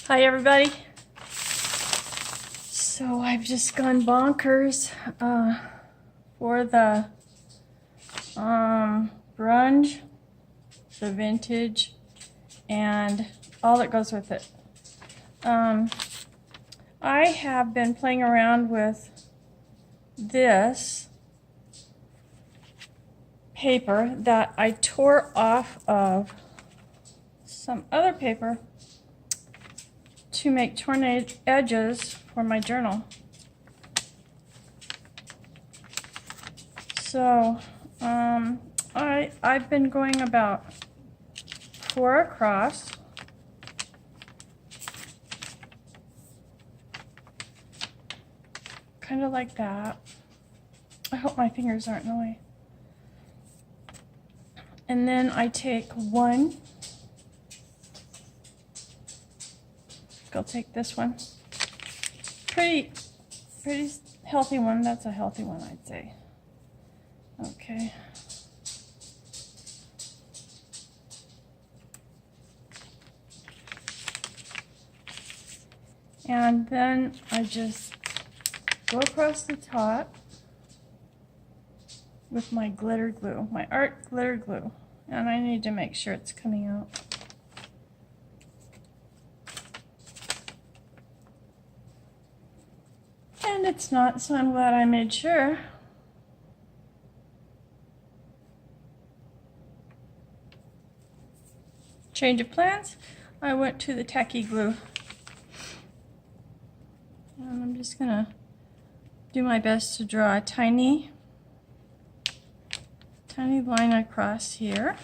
Hi everybody. So I've just gone bonkers for the grunge, the vintage, and all that goes with it. I have been playing around with this paper that I tore off of some other paper to make torn edges for my journal. So I've been going about 4 across, kind of like that. I hope my fingers aren't in the way. And then I take one. I'll take this one. Pretty healthy one. That's a healthy one, I'd say. Okay. And then I just go across the top with my glitter glue, my art glitter glue. And I need to make sure it's coming out. And it's not, so I'm glad I made sure. Change of plans. I went to the tacky glue. And I'm just gonna do my best to draw a tiny line across here.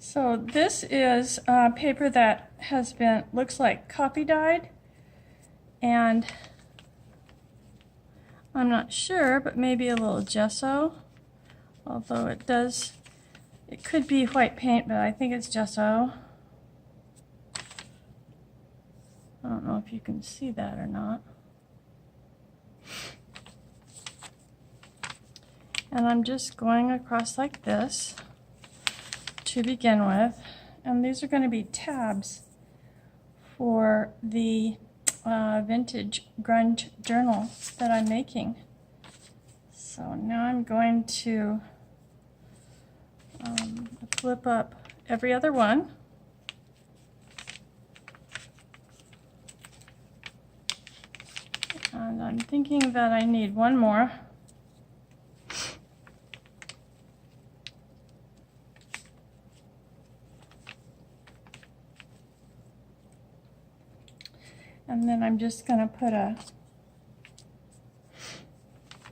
So this is paper that has been, looks like coffee dyed, and I'm not sure, but maybe a little gesso, although it could be white paint, but I think it's gesso. I don't know if you can see that or not. And I'm just going across like this to begin with, and these are going to be tabs for the vintage grunge journal that I'm making. So now I'm going to flip up every other one. And I'm thinking that I need one more. And then I'm just going to put a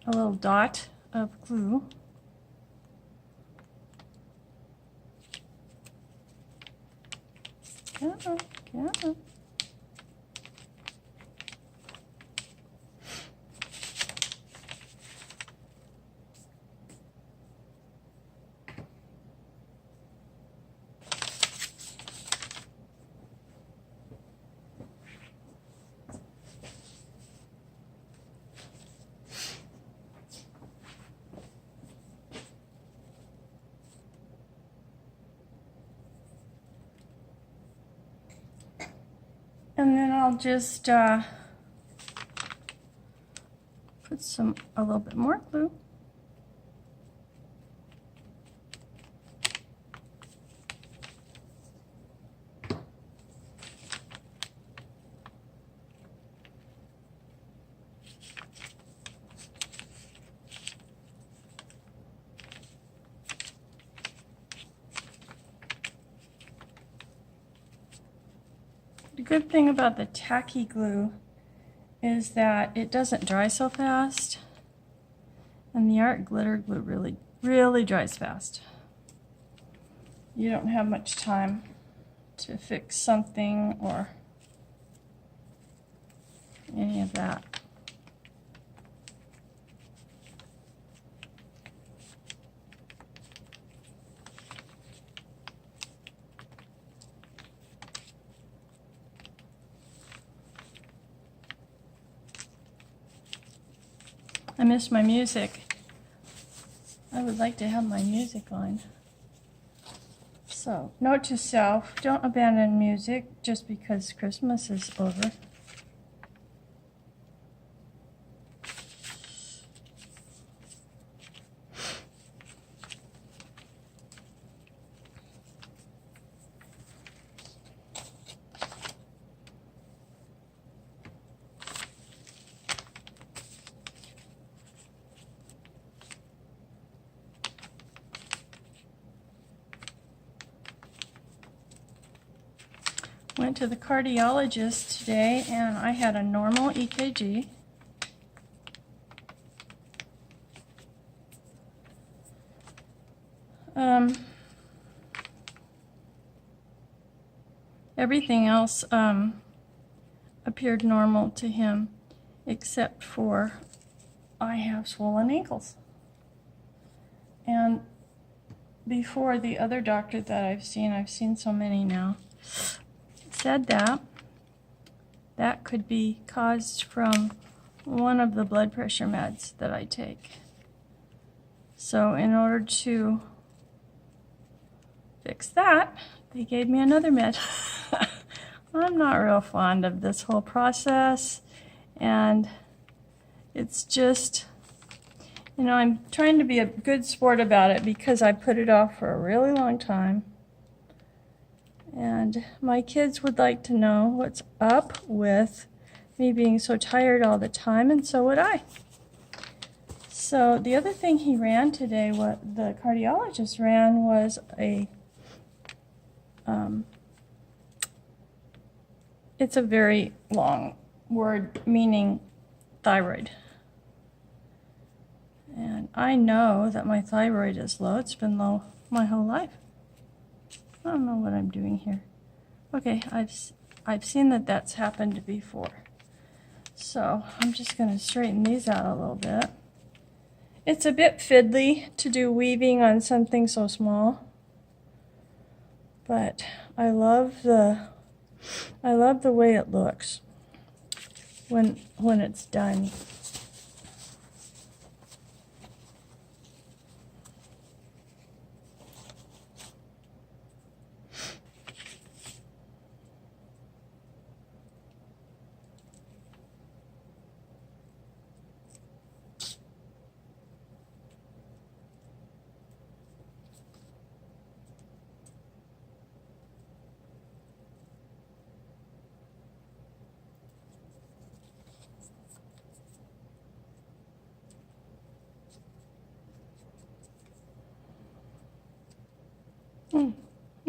little dot of glue. Get on. And then I'll just put a little bit more glue. The good thing about the tacky glue is that it doesn't dry so fast, and the art glitter glue really dries fast. You don't have much time to fix something or any of that. I missed my music. I would like to have my music on. So, note to self, don't abandon music just because Christmas is over. Went to the cardiologist today and I had a normal EKG. Everything else appeared normal to him except for I have swollen ankles. And before, the other doctor that I've seen so many now, said that that could be caused from one of the blood pressure meds that I take. So in order to fix that, they gave me another med. I'm not real fond of this whole process, and it's just, you know, I'm trying to be a good sport about it because I put it off for a really long time. And my kids would like to know what's up with me being so tired all the time, and so would I. So the other thing he ran today, what the cardiologist ran, was a, it's a very long word meaning thyroid. And I know that my thyroid is low. It's been low my whole life. I don't know what I'm doing here. Okay, I've seen that that's happened before. So I'm just going to straighten these out a little bit. It's a bit fiddly to do weaving on something so small, but I love the way it looks when it's done.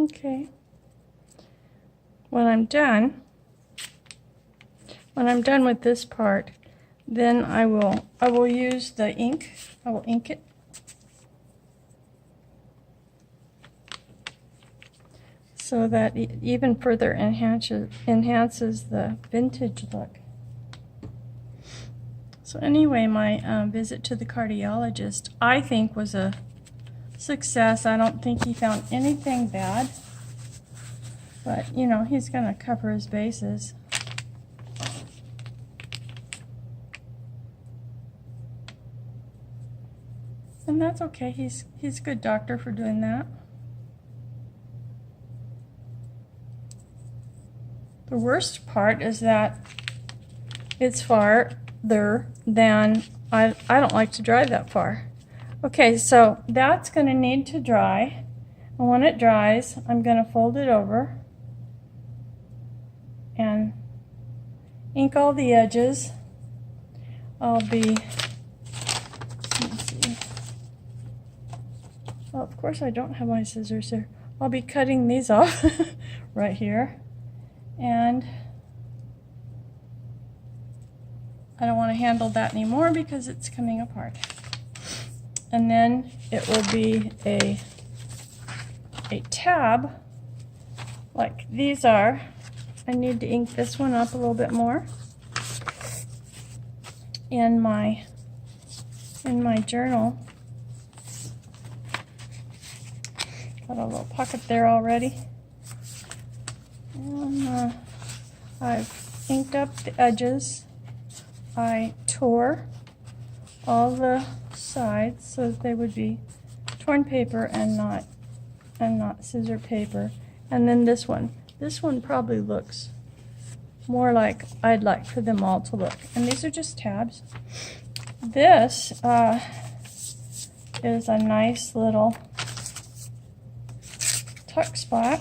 Okay. When I'm done with this part, then I will use the ink. I will ink it. So that it even further enhances the vintage look. So anyway, my visit to the cardiologist, I think, was a success. I don't think he found anything bad, but you know, he's going to cover his bases. And that's okay. He's a good doctor for doing that. The worst part is that it's farther than I don't like to drive that far. Okay, so that's going to need to dry. And when it dries, I'm going to fold it over and ink all the edges. I'll be, let's see. Well, of course I don't have my scissors here. I'll be cutting these off right here. And I don't want to handle that anymore because it's coming apart. And then it will be a tab like these are. I need to ink this one up a little bit more in my journal. Got a little pocket there already. And I've inked up the edges. I tore all the sides so that they would be torn paper and not scissor paper. And then this one probably looks more like I'd like for them all to look. And these are just tabs. This is a nice little tuck spot.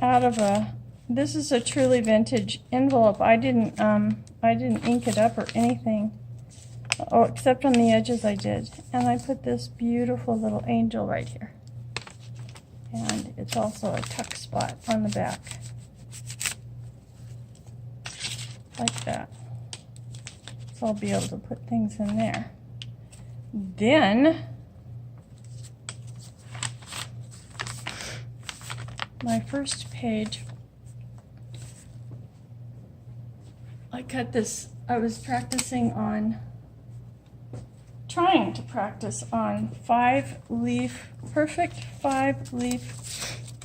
Out of this is a truly vintage envelope. I didn't ink it up or anything. Oh, except on the edges I did. And I put this beautiful little angel right here. And it's also a tuck spot on the back. Like that. So I'll be able to put things in there. Then, my first page, I cut this, I was trying to practice on perfect 5-leaf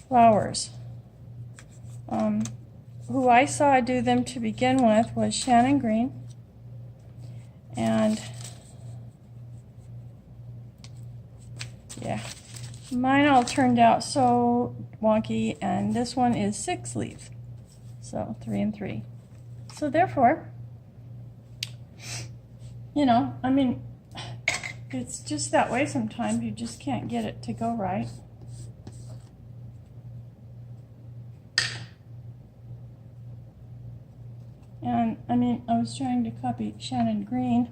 flowers. Who I saw do them to begin with was Shannon Green, and yeah, mine all turned out so wonky, and this one is 6-leaf, so 3 and 3. So therefore, you know, I mean, it's just that way sometimes. You just can't get it to go right. And I mean, I was trying to copy Shannon Green.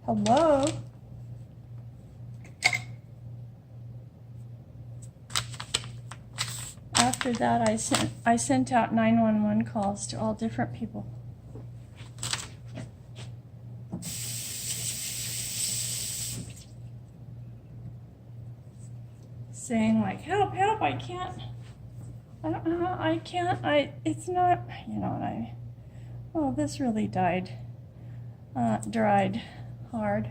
Hello. After that, I sent out 911 calls to all different people. Saying like, help, help, I don't know how, it's not, you know what I mean. Oh, this really dried hard.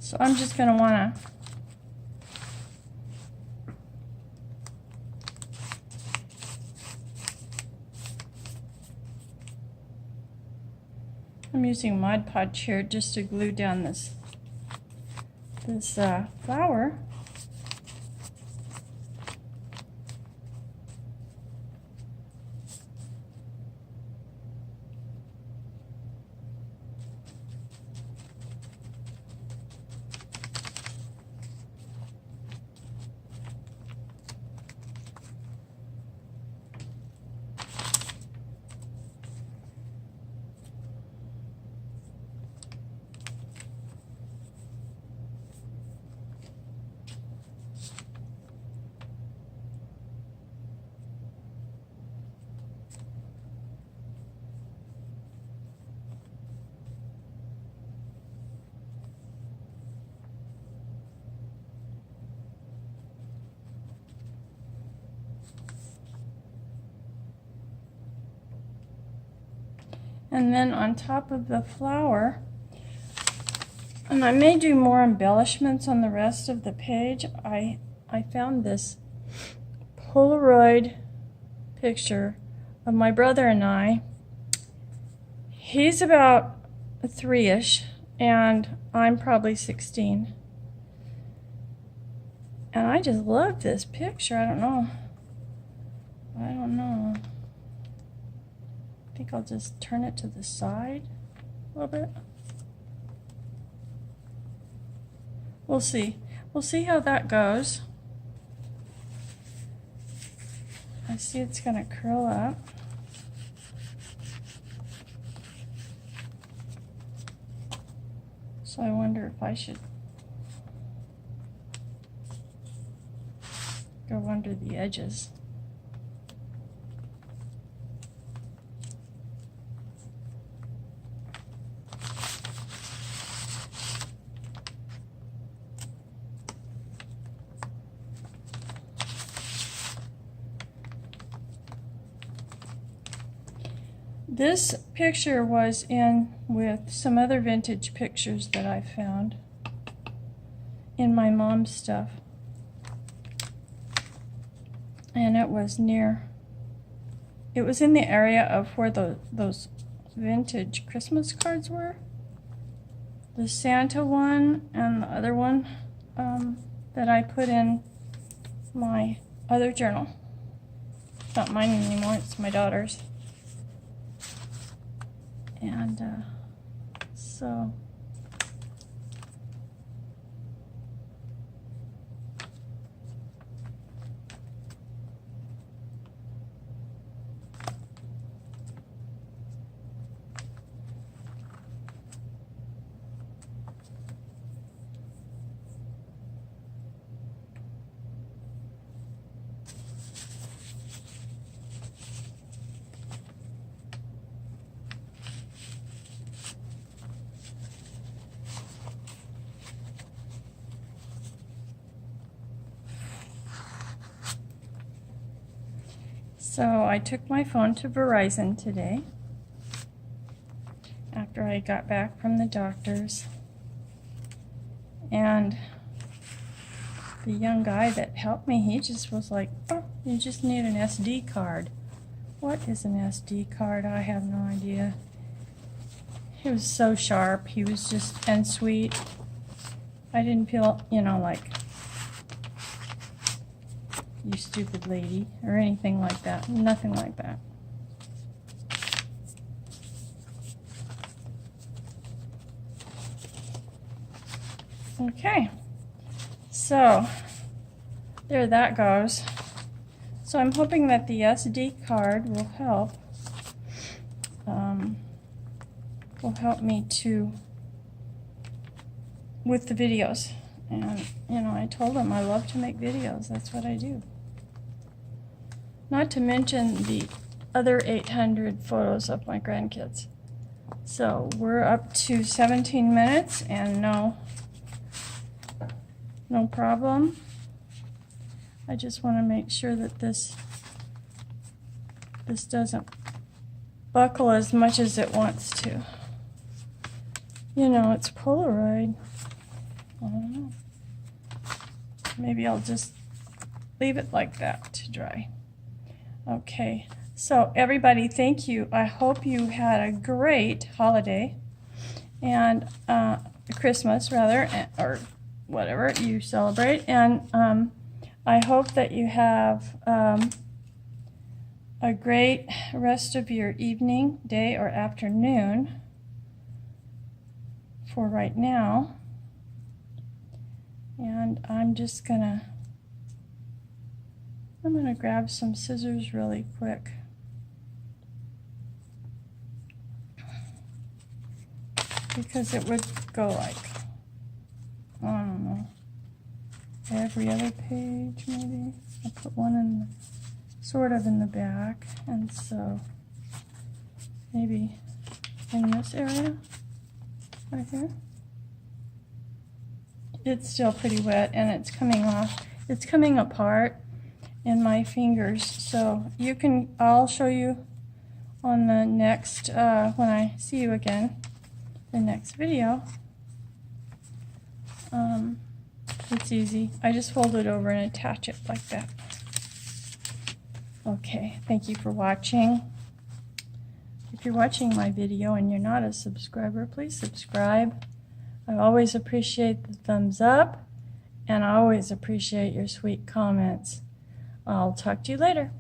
So I'm just going to want to I'm using Mod Podge here just to glue down this flower. And then on top of the flower, and I may do more embellishments on the rest of the page, I found this Polaroid picture of my brother and I. He's about 3-ish, and I'm probably 16. And I just love this picture. I don't know. I think I'll just turn it to the side a little bit. We'll see. We'll see how that goes. I see it's going to curl up. So I wonder if I should go under the edges. This picture was in with some other vintage pictures that I found in my mom's stuff. And it was in the area of where those vintage Christmas cards were. The Santa one and the other one that I put in my other journal. It's not mine anymore, it's my daughter's. And so So I took my phone to Verizon today after I got back from the doctor's, and the young guy that helped me, he just was like, oh, you just need an SD card. What is an SD card? I have no idea. He was so sharp. He was just, and sweet. I didn't feel, like, you stupid lady, or anything like that. Nothing like that. Okay, so there that goes. So I'm hoping that the SD card will help. Me with the videos. And I told him I love to make videos. That's what I do. Not to mention the other 800 photos of my grandkids. So we're up to 17 minutes and no problem. I just want to make sure that this doesn't buckle as much as it wants to. It's Polaroid. I don't know. Maybe I'll just leave it like that to dry. Okay, so everybody, thank you. I hope you had a great holiday and Christmas rather, or whatever you celebrate. And I hope that you have a great rest of your evening, day, or afternoon for right now. And I'm gonna grab some scissors really quick. Because it would go like, I don't know, every other page maybe. I'll put one sort of in the back, and so maybe in this area right here. It's still pretty wet and it's coming off. It's coming apart in my fingers. So I'll show you on the next, when I see you again, the next video. It's easy. I just fold it over and attach it like that. Okay, thank you for watching. If you're watching my video and you're not a subscriber, please subscribe. I always appreciate the thumbs up, and I always appreciate your sweet comments. I'll talk to you later.